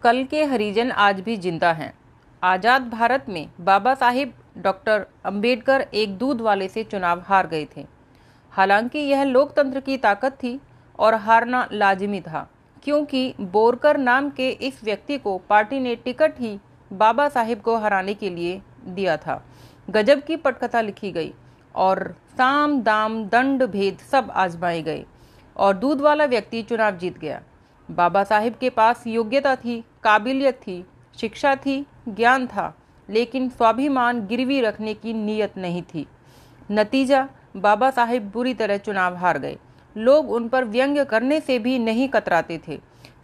कल के हरिजन आज भी जिंदा हैं। आज़ाद भारत में बाबा साहिब डॉक्टर अंबेडकर एक दूध वाले से चुनाव हार गए थे। हालांकि यह लोकतंत्र की ताकत थी और हारना लाजिमी था, क्योंकि बोरकर नाम के इस व्यक्ति को पार्टी ने टिकट ही बाबा साहिब को हराने के लिए दिया था। गजब की पटकथा लिखी गई और साम दाम दंड भेद सब आजमाए गए और दूध वाला व्यक्ति चुनाव जीत गया। बाबा साहिब के पास योग्यता थी, काबिलियत थी, शिक्षा थी, ज्ञान था, लेकिन स्वाभिमान गिरवी रखने की नीयत नहीं थी। नतीजा, बाबा साहिब बुरी तरह चुनाव हार गए। लोग उन पर व्यंग्य करने से भी नहीं कतराते थे।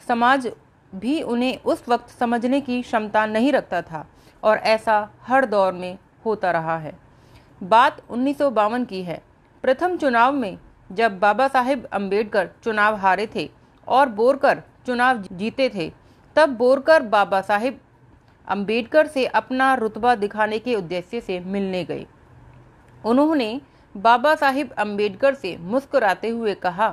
समाज भी उन्हें उस वक्त समझने की क्षमता नहीं रखता था और ऐसा हर दौर में होता रहा है। बात 1952 की है। प्रथम चुनाव में जब बाबा साहिब अंबेडकर चुनाव हारे थे और बोरकर चुनाव जीते थे, तब बोरकर बाबा साहिब अंबेडकर से अपना रुतबा दिखाने के उद्देश्य से मिलने गए। उन्होंने बाबा साहिब अंबेडकर से मुस्कुराते हुए कहा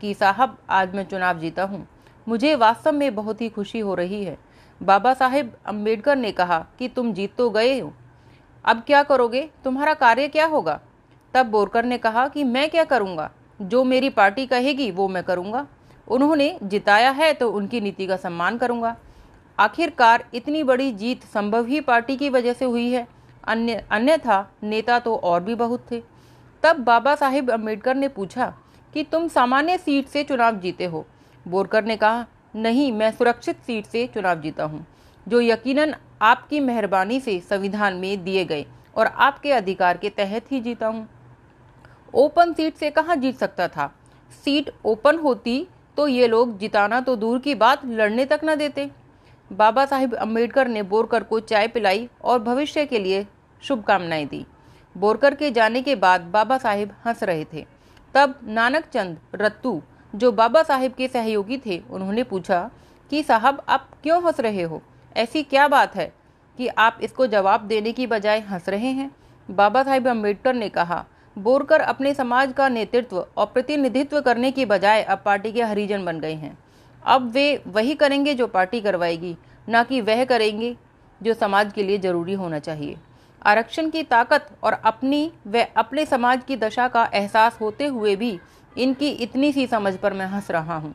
कि साहब, आज मैं चुनाव जीता हूँ, मुझे वास्तव में बहुत ही खुशी हो रही है। बाबा साहिब अंबेडकर ने कहा कि तुम जीत तो गए हो, अब क्या करोगे, तुम्हारा कार्य क्या होगा? तब बोरकर ने कहा कि मैं क्या करूँगा, जो मेरी पार्टी कहेगी वो मैं करूँगा। उन्होंने जिताया है तो उनकी नीति का सम्मान करूँगा। आखिरकार इतनी बड़ी जीत संभव ही पार्टी की वजह से हुई है, अन्यथा नेता तो और भी बहुत थे। तब बाबा साहिब अंबेडकर ने पूछा कि तुम सामान्य सीट से चुनाव जीते हो? बोरकर ने कहा, नहीं, मैं सुरक्षित सीट से चुनाव जीता हूँ, जो यकीनन आपकी मेहरबानी से संविधान में दिए गए और आपके अधिकार के तहत ही जीता हूँ। ओपन सीट से कहाँ जीत सकता था? सीट ओपन होती तो ये लोग जिताना तो दूर की बात, लड़ने तक न देते। बाबा साहिब अंबेडकर ने बोरकर को चाय पिलाई और भविष्य के लिए शुभकामनाएं दी। बोरकर के जाने के बाद बाबा साहिब हंस रहे थे। तब नानक चंद रत्तू, जो बाबा साहिब के सहयोगी थे, उन्होंने पूछा कि साहब, आप क्यों हंस रहे हो? ऐसी क्या बात है कि आप इसको जवाब देने की बजाय हंस रहे हैं? बाबा साहिब अंबेडकर ने कहा, बोरकर अपने समाज का नेतृत्व और प्रतिनिधित्व करने की बजाय अब पार्टी के हरिजन बन गए हैं। अब वे वही करेंगे जो पार्टी करवाएगी, न कि वह करेंगे जो समाज के लिए जरूरी होना चाहिए। आरक्षण की ताकत और अपनी व अपने समाज की दशा का एहसास होते हुए भी इनकी इतनी सी समझ पर मैं हंस रहा हूँ।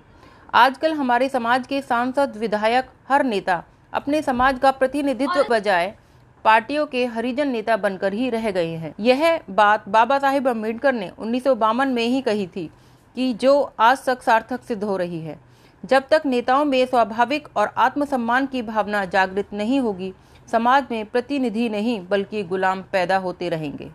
आजकल हमारे समाज के सांसद, विधायक, हर नेता अपने समाज का प्रतिनिधित्व बजाय पार्टियों के हरिजन नेता बनकर ही रह गए हैं। यह बात बाबा साहिब अंबेडकर ने 1952 में ही कही थी, कि जो आज तक सार्थक सिद्ध हो रही है। जब तक नेताओं में स्वाभाविक और आत्मसम्मान की भावना जागृत नहीं होगी, समाज में प्रतिनिधि नहीं बल्कि गुलाम पैदा होते रहेंगे।